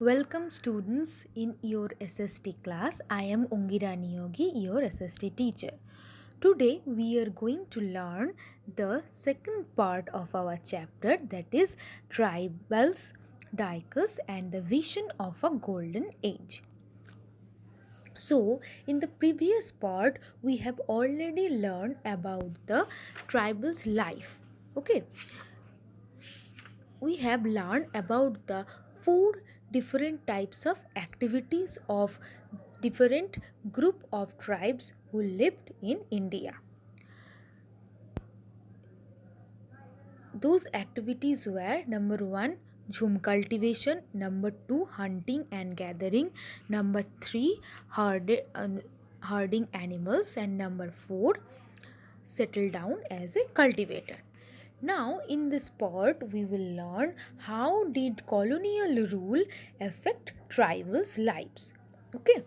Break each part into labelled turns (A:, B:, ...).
A: Welcome students in your SST class. I am Angira Neogi, your SST teacher. Today we are going to learn the second part of our chapter, that is tribals, Dikus and the vision of a golden age. So in the previous part we have already learned about the tribals life. Okay, we have learned about the four different types of activities of different group of tribes who lived in India. Those activities were: number 1, jhum cultivation; number 2, hunting and gathering; number 3, herding animals; and number 4, settle down as a cultivator. Now in this part we will learn how did colonial rule affect tribals' lives. Okay.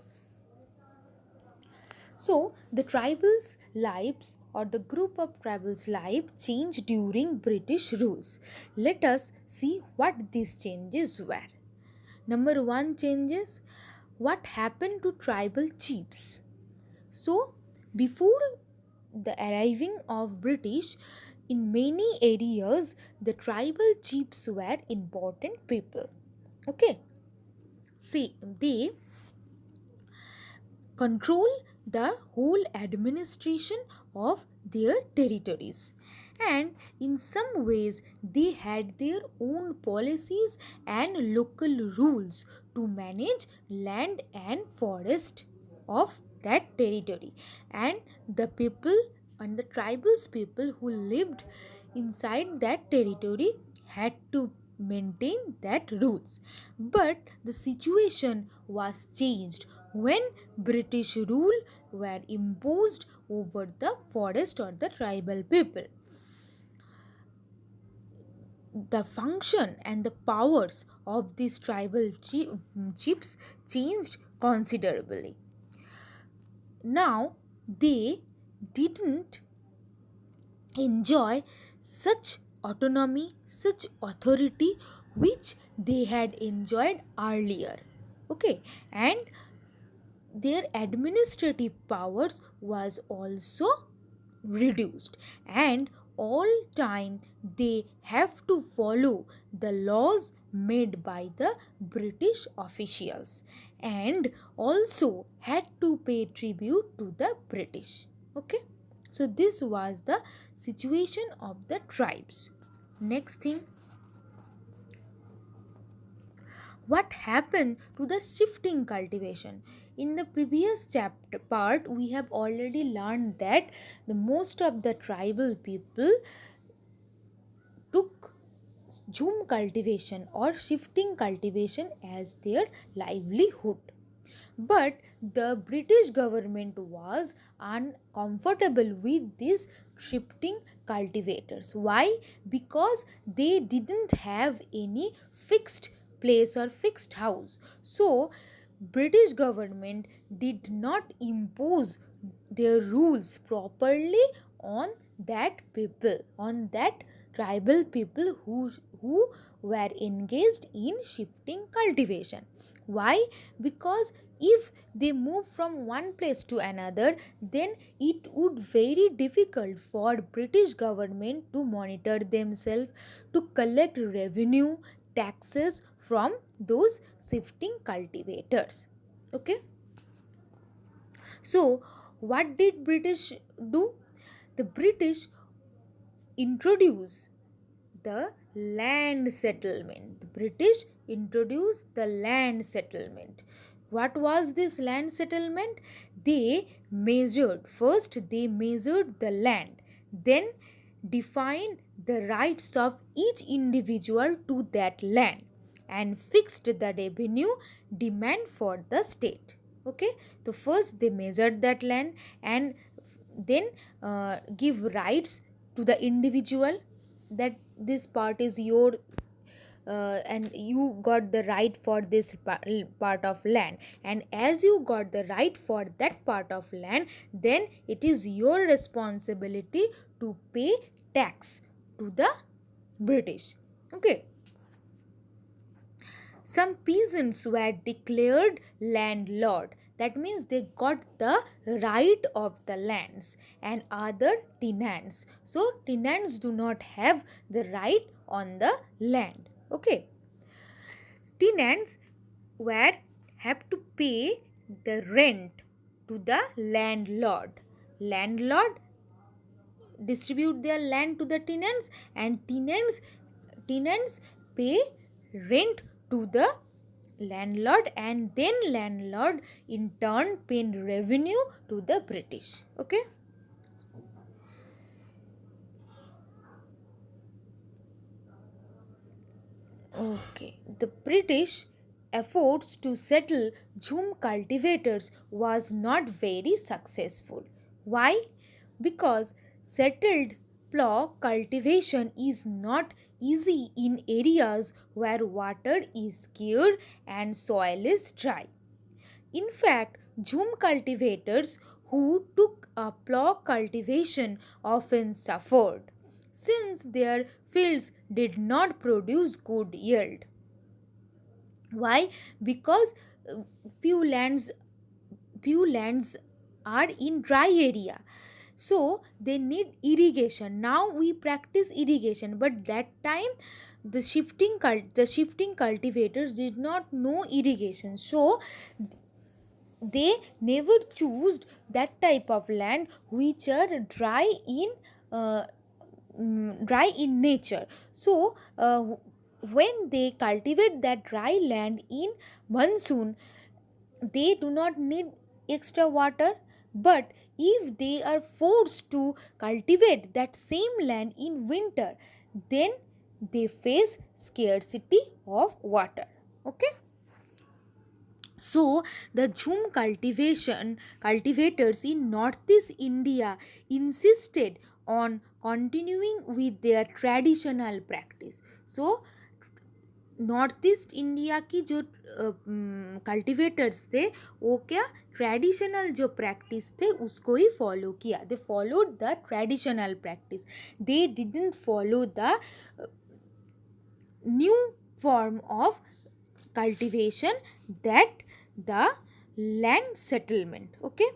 A: So the tribals' lives or the group of tribals' life changed during British rules. Let us see what these changes were. Number 1 changes: what happened to tribal chiefs? So before the arriving of British, in many areas the tribal chiefs were important people. Okay. See, they control the whole administration of their territories, and in some ways they had their own policies and local rules to manage land and forest of that territory, and the people and the tribals people who lived inside that territory had to maintain that rules. But the situation was changed when British rule were imposed over the forest or the tribal people. The function and the powers of these tribal chiefs changed considerably. Now they didn't enjoy such autonomy, such authority which they had enjoyed earlier. Okay, and their administrative powers was also reduced, and all time they have to follow the laws made by the British officials, and also had to pay tribute to the British. Okay, so this was the situation of the tribes. Next thing, what happened to the shifting cultivation? In the previous chapter part we have already learned that the most of the tribal people took jhum cultivation or shifting cultivation as their livelihood. But the British government was uncomfortable with these shifting cultivators. Why? Because they didn't have any fixed place or fixed house. So British government did not impose their rules properly on that people, on that tribal people who were engaged in shifting cultivation. Why? Because if they move from one place to another, then it would very difficult for British government to monitor themselves, to collect revenue, taxes from those shifting cultivators. Okay, so what did British do? The British introduced the land settlement. The British introduced the land settlement. What was this land settlement? They measured, first they measured the land, then defined the rights of each individual to that land, and fixed the revenue demand for the state. Okay, so first they measured that land, and then give rights to the individual, that this part is your, and you got the right for this part of land, and as you got the right for that part of land, then it is your responsibility to pay tax to the British. Okay, Some peasants were declared landlord. That means they got the right of the lands, and other tenants. So tenants do not have the right on the land. Okay, tenants were have to pay the rent to the landlord. Landlord distribute their land to the tenants, and tenants pay rent to the landlord, and then landlord in turn pay revenue to the British. Okay. Okay, the British efforts to settle jhum cultivators was not very successful. Why? Because settled plough cultivation is not easy in areas where water is scarce and soil is dry. In fact, jhum cultivators who took a plough cultivation often suffered since their fields did not produce good yield. Why? Because uh, few lands few lands are in dry area, so they need irrigation. Now we practice irrigation, but that time the shifting cultivators did not know irrigation, so they never choose that type of land which are uh, dry in nature. So when they cultivate that dry land in monsoon, they do not need extra water. But if they are forced to cultivate that same land in winter, then they face scarcity of water. Okay. So the jhum cultivators in northeast India insisted on continuing with their traditional practice. So north east India की जो cultivators थे वो क्या traditional जो practice थे उसको ही follow किया. They followed the traditional practice. They didn't follow the new form of cultivation, that the land settlement. Okay,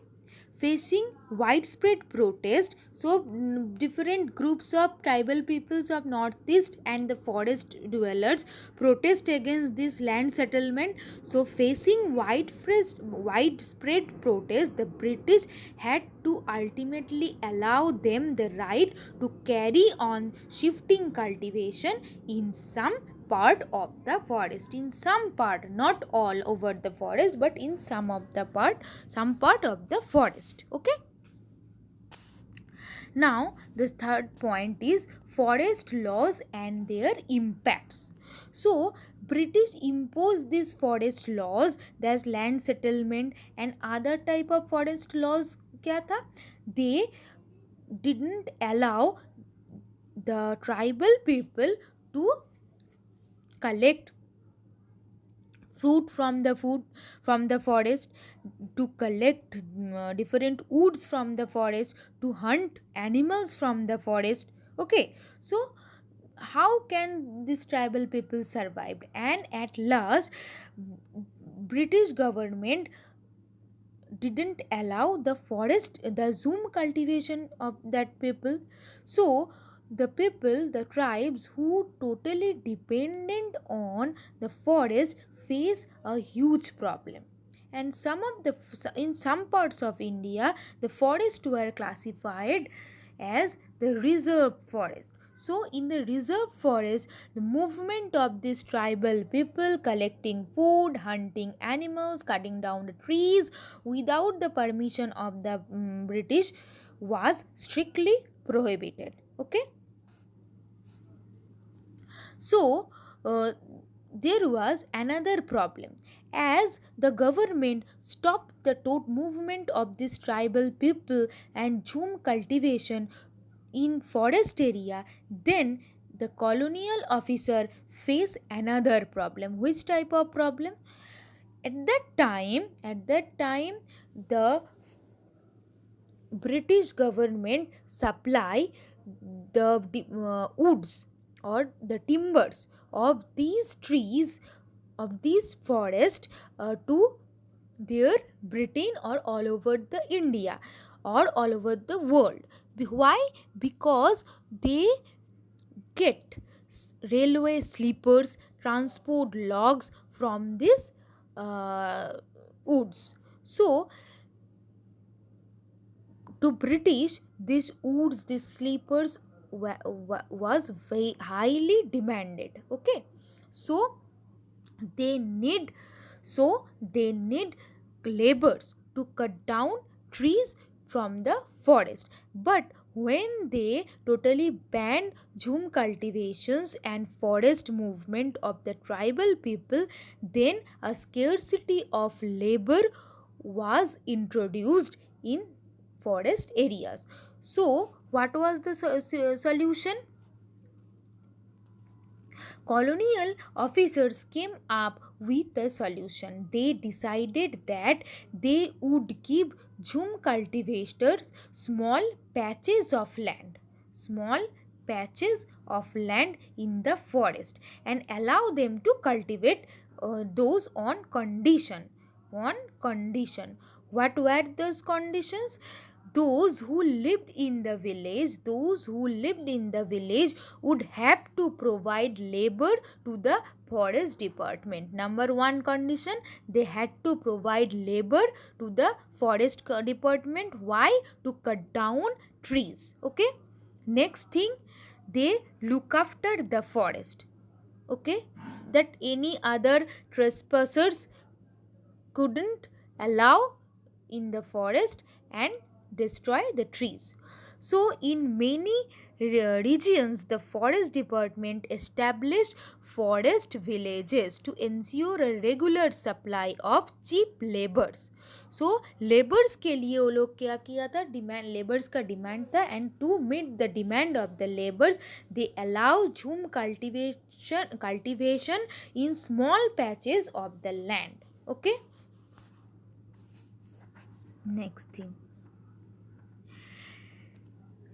A: facing widespread protest, so different groups of tribal peoples of northeast and the forest dwellers protest against this land settlement. So facing widespread protest, the British had to ultimately allow them the right to carry on shifting cultivation in some part of the forest. In some part, not all over the forest, but in some part of the forest. Okay. Now the third point is forest laws and their impacts. So British imposed these forest laws, there's land settlement and other type of forest laws. क्या था? They didn't allow the tribal people to collect fruit from the forest, to collect different woods from the forest, to hunt animals from the forest. Okay, so how can this tribal people survive? And at last, British government didn't allow the zoom cultivation of that people. So the tribes who totally dependent on the forest face a huge problem. And in some parts of India, the forests were classified as the reserve forest. So, in the reserve forest, the movement of these tribal people collecting food, hunting animals, cutting down the trees without the permission of the British was strictly prohibited. Okay. So, there was another problem. As the government stopped the movement of this tribal people and jhum cultivation in forest area, then the colonial officer faced another problem. Which type of problem? At that time, the British government supply the woods or the timbers of these trees of these forests to their Britain or all over the India or all over the world. Why? Because they get railway sleepers, transport logs from these woods. So to British, these woods, these sleepers was very highly demanded. Okay, so they need they need laborers to cut down trees from the forest. But when they totally banned jhum cultivations and forest movement of the tribal people, then a scarcity of labor was introduced in forest areas. So what was the solution? Colonial officers came up with a solution. They decided that they would give jhum cultivators small patches of land in the forest, and allow them to cultivate those on condition. On condition. What were those conditions? Those who lived in the village would have to provide labor to the forest department. Number one condition, they had to provide labor to the forest department. Why? To cut down trees. Okay, next thing, they look after the forest. Okay, that any other trespassers couldn't allow in the forest and destroy the trees. So, in many regions, the forest department established forest villages to ensure a regular supply of cheap laborers. So, laborers के लिए वो लोग क्या किया था? Demand labours का demand था, and to meet the demand of the labours they allow jhum cultivation in small patches of the land. Okay, next thing.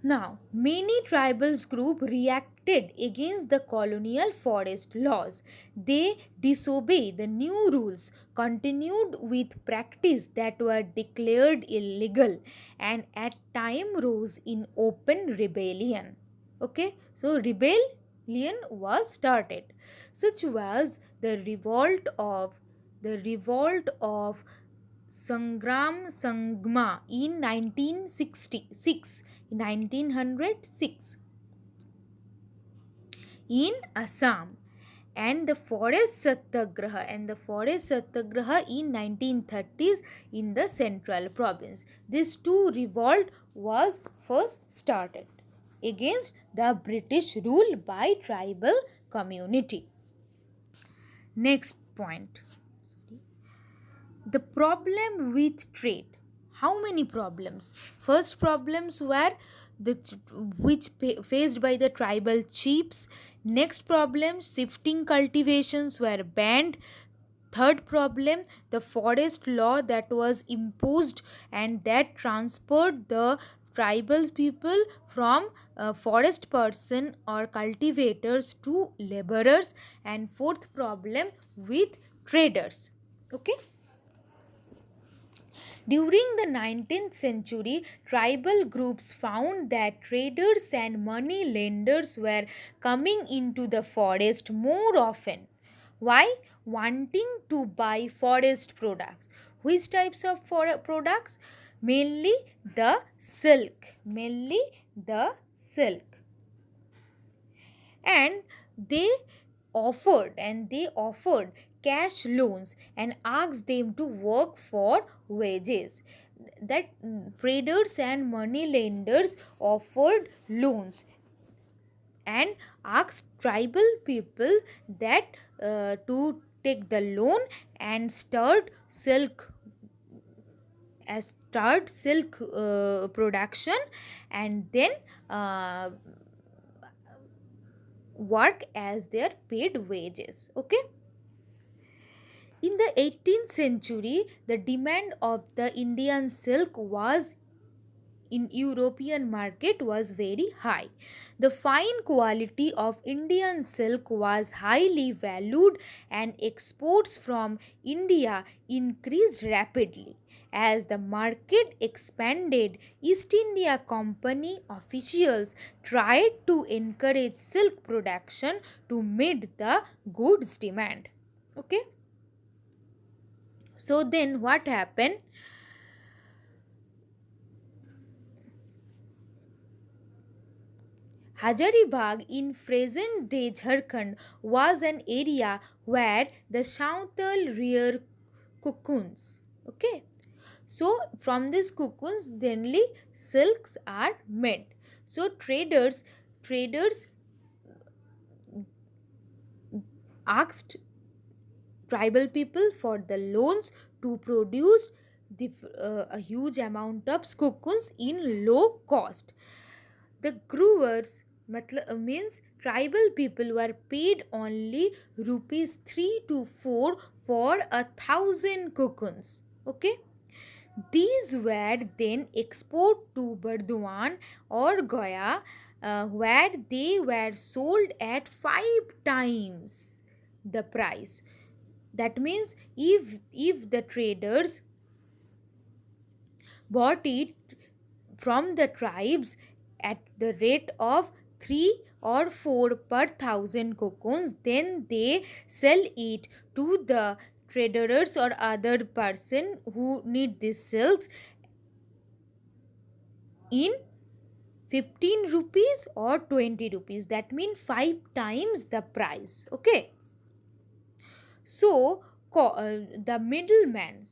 A: Now, many tribal groups reacted against the colonial forest laws. They disobeyed the new rules, continued with practice that were declared illegal, and at time rose in open rebellion. Okay, so rebellion was started. Such was the revolt of Sangram Sangma in 1906 in Assam, and the forest satyagraha in 1930s in the central province. This two revolt was first started against the British rule by tribal community. Next point, the problem with trade. How many problems? First problems were faced by the tribal chiefs. Next problem, shifting cultivations were banned. Third problem, the forest law that was imposed and that transferred the tribal people from forest person or cultivators to laborers. And fourth problem, with traders. Okay, during the 19th century, tribal groups found that traders and money lenders were coming into the forest more often. Why? Wanting to buy forest products. Which types of products? Mainly the silk. Mainly the silk. And they offered cash loans and asked them to work for wages. That traders and money lenders offered loans and asked tribal people that to take the loan and start silk production, and then work as their paid wages. Okay, in the 18th century, the demand of the Indian silk was in European market was very high. The fine quality of Indian silk was highly valued and exports from India increased rapidly. As the market expanded, East India Company officials tried to encourage silk production to meet the goods demand. Okay, so then what happened? Hazaribagh in present day Jharkhand was an area where the Santal rear cocoons. Okay, so from these cocoons, generally silks are made. So traders asked tribal people for the loans to produce a huge amount of cocoons in low cost. The growers means tribal people were paid only rupees 3 to 4 for 1,000 cocoons. Okay, these were then exported to Burdwan or Goya, where they were sold at 5 times the price. That means if the traders bought it from the tribes at the rate of 3 or 4 per thousand cocoons, then they sell it to the traders or other person who need these silks in 15 rupees or 20 rupees. That means 5 times the price. Okay, so the middleman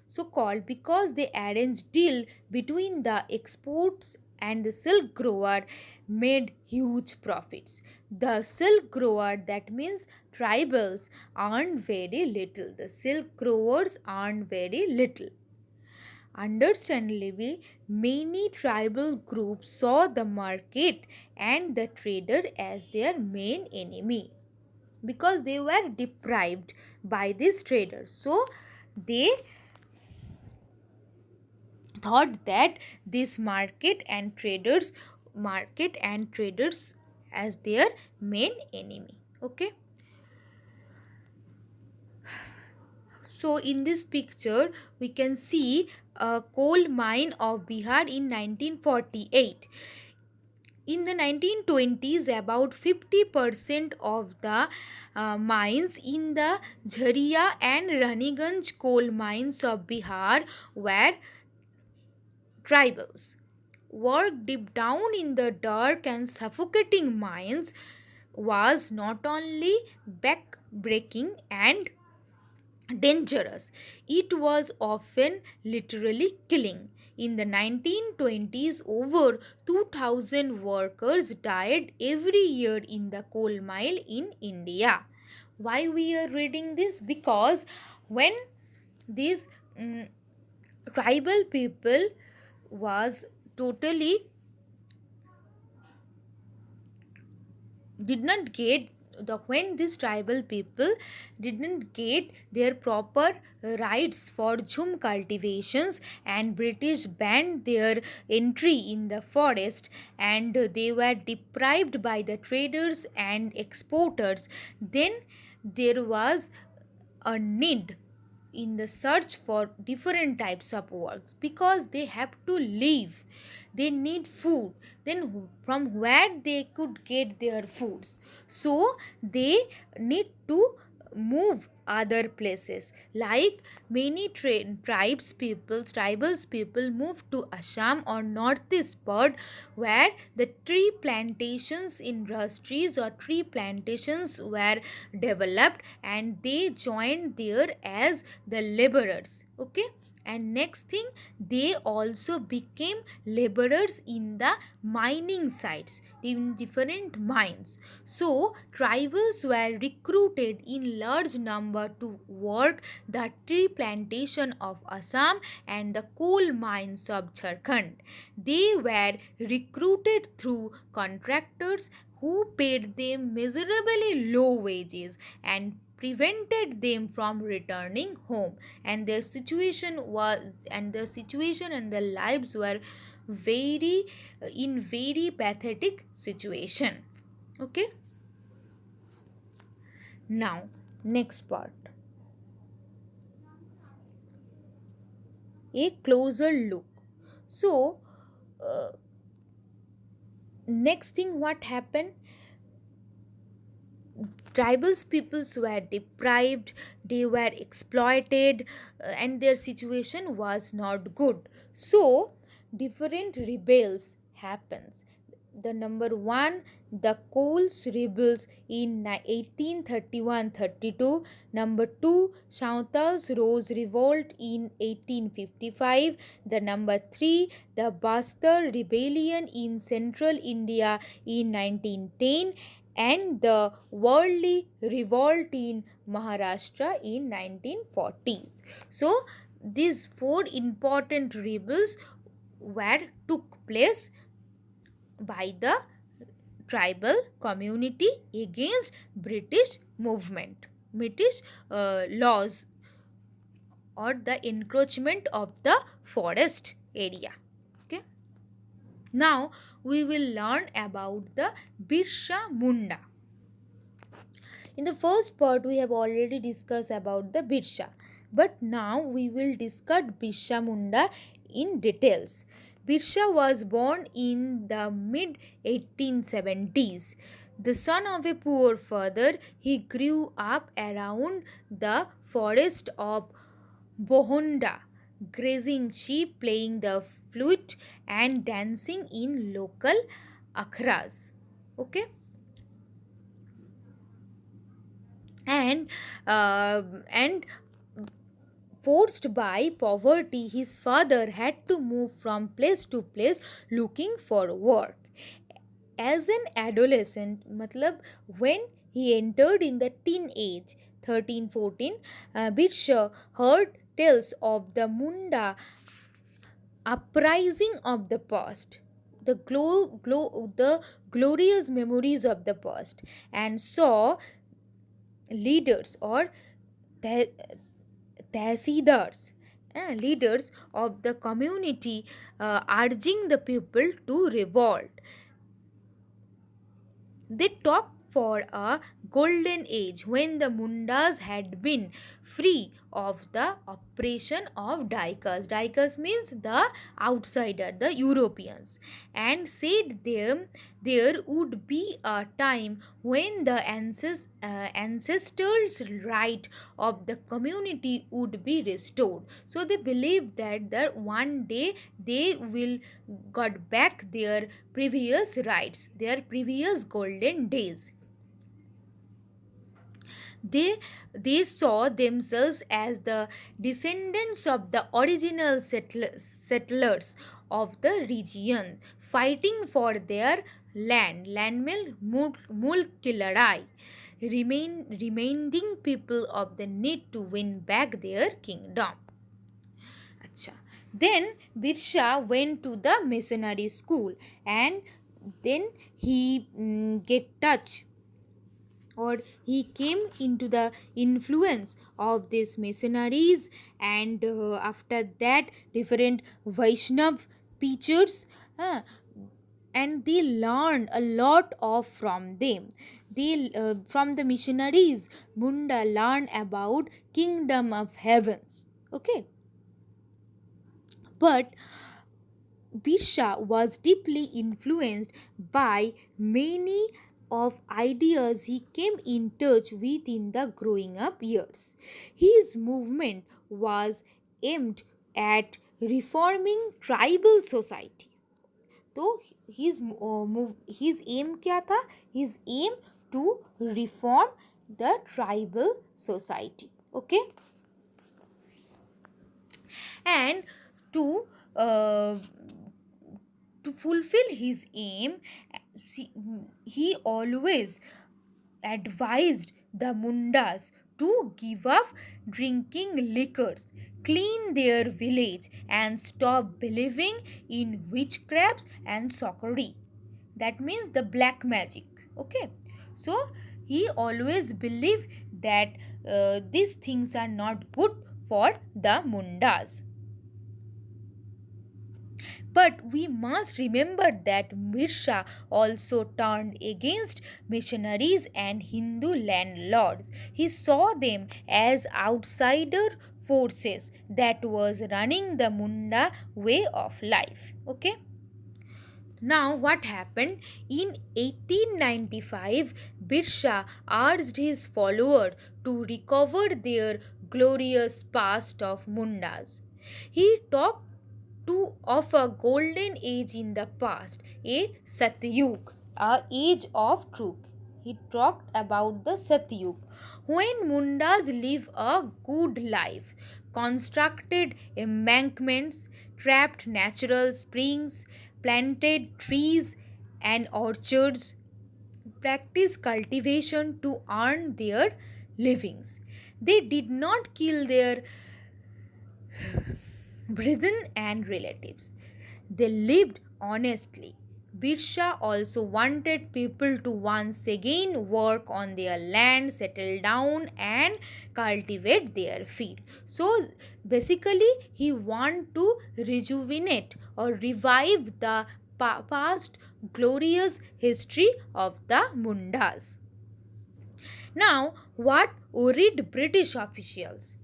A: so called because they arranged deal between the exports and the silk grower made huge profits. The silk grower, that means tribals, earned very little. The silk growers earned very little. Understandably, many tribal groups saw the market and the trader as their main enemy because they were deprived by these traders. So they thought that this market and traders as their main enemy. Okay, so in this picture we can see a coal mine of Bihar in 1948. In the 1920s, about 50% of the mines in the Jharia and Raniganj coal mines of Bihar were tribals. Work deep down in the dark and suffocating mines was not only back-breaking and dangerous, it was often literally killing. In the 1920s, over 2,000 workers died every year in the coal mine in India. Why we are reading this? Because when these tribal people was totally did not get the when these tribal people didn't get their proper rights for jhum cultivations and British banned their entry in the forest and they were deprived by the traders and exporters, then there was a need in the search for different types of works because they have to live, they need food, then from where they could get their foods, so they need to move other places, like many tribals people moved to Assam or northeast part where the tree plantations industries or tree plantations were developed and they joined there as the laborers. Okay, and next thing they also became laborers in the mining sites in different mines. So tribals were recruited in large number to work the tree plantation of Assam and the coal mines of Jharkhand. They were recruited through contractors who paid them miserably low wages and prevented them from returning home, and their situation and their lives were very in very pathetic situation. Okay, now next part, a closer look. So next thing what happened, tribals peoples were deprived, they were exploited, and their situation was not good. So different rebels happens. The number one, the Coles rebels in 1831-32. Number two, Chantal's Rose revolt in 1855. The number three, the Bastar rebellion in central India in 1910, and the Worldly revolt in Maharashtra in 1940s. So these four important rebels were took place by the tribal community against British movement, British laws, or the encroachment of the forest area. Okay. Now we will learn about the Birsa Munda. In the first part, we have already discussed about the Birsa, but now we will discuss Birsa Munda in details. Birsa was born in the mid 1870s. The son of a poor father, he grew up around the forest of Bohonda, grazing sheep, playing the flute, and dancing in local akhras. Okay, and and forced by poverty, his father had to move from place to place looking for work. As an adolescent, matlab when he entered in the teen age, 13-14, Birsha heard tales of the Munda uprising of the past, the glorious memories of the past, and saw leaders or the Tahsidars, leaders of the community, urging the people to revolt. They talked for a golden age when the Mundas had been free of the oppression of Dikus. Dikus means the outsider, the Europeans, and said them there would be a time when the ancestors' right of the community would be restored. So they believed that one day they will got back their previous rights, their previous golden days. They, they saw themselves as the descendants of the original settlers of the region, fighting for their land, landmill mulk reminding people of the need to win back their kingdom. Acha. Then Birsha went to the missionary school, and then he get touch, or he came into the influence of these missionaries, and after that different Vaishnav preachers, uh, and they learned a lot of from them. They from the missionaries, Munda learned about kingdom of heavens. Okay, but Birsha was deeply influenced by many of ideas he came in touch with in the growing up years. His movement was aimed at reforming tribal societies. तो his aim क्या था? His aim to reform the tribal society. Okay, and to uh, to fulfill his aim, he always advised the Mundas to give up drinking liquors, clean their village, and stop believing in witchcrafts and sorcery. That means the black magic. Okay, so He always believed that these things are not good for the Mundas. But we must remember that Mirsha also turned against missionaries and Hindu landlords. He saw them as outsider forces that was running the Munda way of life. Okay. Now, what happened? In 1895, Birsha urged his followers to recover their glorious past of Mundas. He talked of a golden age in the past, a Satyug, a age of truth. He talked about the Satyug, when Mundas live a good life, constructed embankments, trapped natural springs, planted trees and orchards, practiced cultivation to earn their livings. They did not kill their brethren and relatives. They lived honestly. Birsha also wanted people to once again work on their land, settle down, and cultivate their field. So basically, he wanted to rejuvenate or revive the past glorious history of the Mundas. Now, what worried British officials?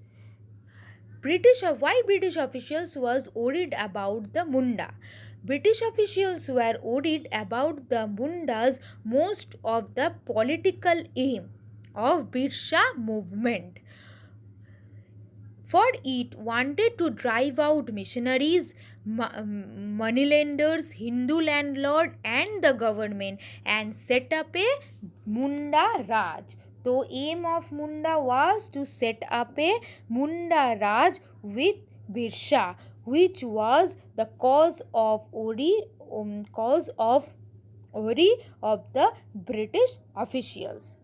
A: Why British officials was worried about the Munda? British officials were worried about the Mundas most of the political aim of Birsha movement. For it wanted to drive out missionaries, moneylenders, Hindu landlord and the government and set up a Munda Raj. The aim of Munda was to set up a Munda Raj with Birsha, which was the cause of worry of the British officials.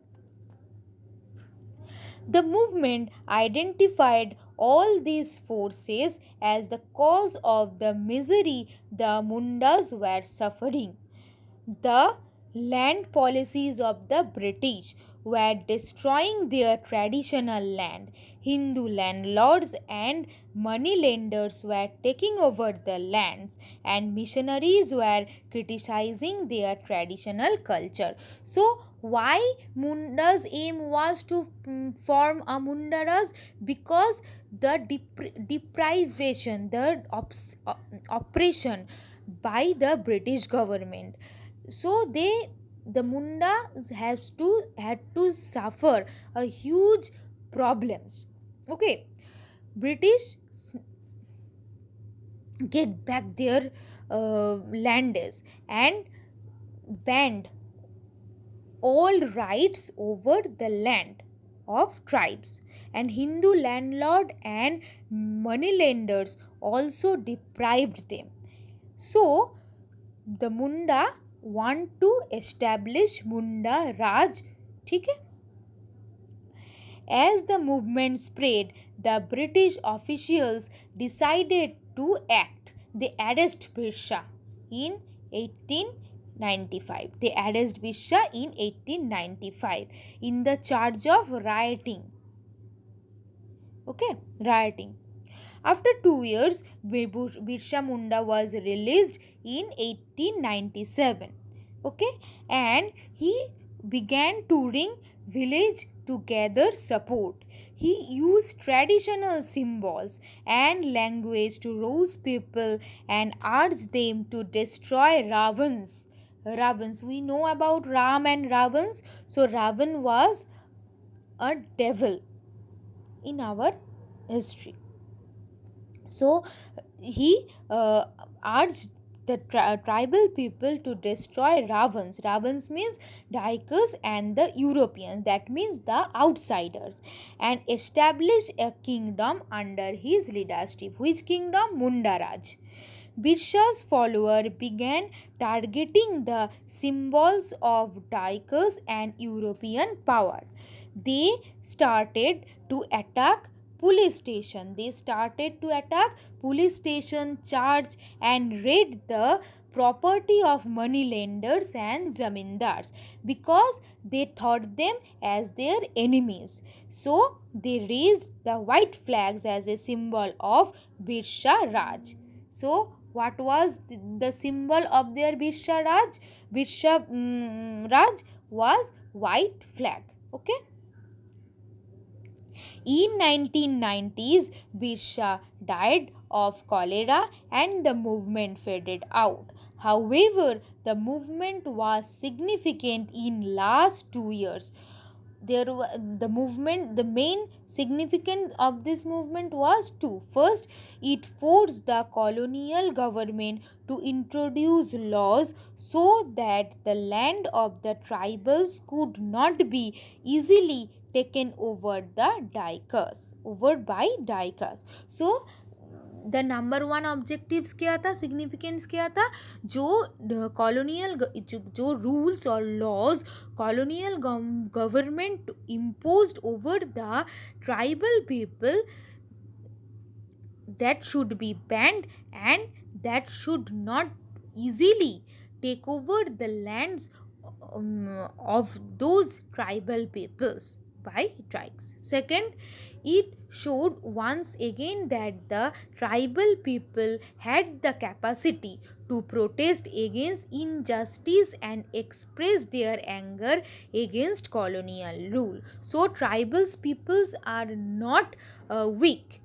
A: The movement identified all these forces as the cause of the misery the Mundas were suffering. The land policies of the British were destroying their traditional land. Hindu landlords and money lenders were taking over the lands, and missionaries were criticizing their traditional culture. So, why Munda's aim was to form a Mundaras? Because the deprivation, the oppression by the British government. So the Munda had to suffer a huge problems. Okay, British get back their lands and banned all rights over the land of tribes, and Hindu landlord and moneylenders also deprived them. So the Munda want to establish Munda Raj. ठीक है? As the movement spread, the British officials decided to act. They arrested Birsha in 1895. They arrested Birsha in 1895 in the charge of rioting. Okay, rioting. After 2 years, Birsa Munda was released in 1897. Okay, and he began touring village to gather support. He used traditional symbols and language to rouse people and urge them to destroy Ravans. Ravans, we know about Ram and Ravans. So Ravan was a devil in our history. So he urged the tribal people to destroy Ravans. Ravans means Dikus and the Europeans, that means the outsiders, and establish a kingdom under his leadership. Which kingdom? Mundaraj. Birsha's followers began targeting the symbols of Dikus and European power. They started to attack police station. They started to attack police station, charge and raid the property of moneylenders and zamindars because they thought them as their enemies. So they raised the white flags as a symbol of Birsha Raj. So what was the symbol of their Birsha Raj? Birsha Raj was white flag. Okay. In 1990s, Birsha died of cholera and the movement faded out. However, the movement was significant in last 2 years. The main significance of this movement was two. First, it forced the colonial government to introduce laws so that the land of the tribals could not be easily taken over by Dikus. So the number one objectives क्या था, significance क्या था, जो colonial जो rules और laws colonial government imposed over the tribal people, that should be banned and that should not easily take over the lands of those tribal peoples by tribes. Second, it showed once again that the tribal people had the capacity to protest against injustice and express their anger against colonial rule. So tribal peoples are not weak.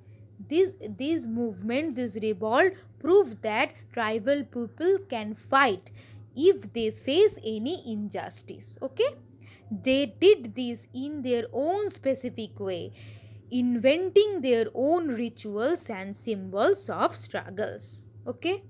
A: This movement, this revolt proved that tribal people can fight if they face any injustice. Okay, they did this in their own specific way, inventing their own rituals and symbols of struggles. Okay.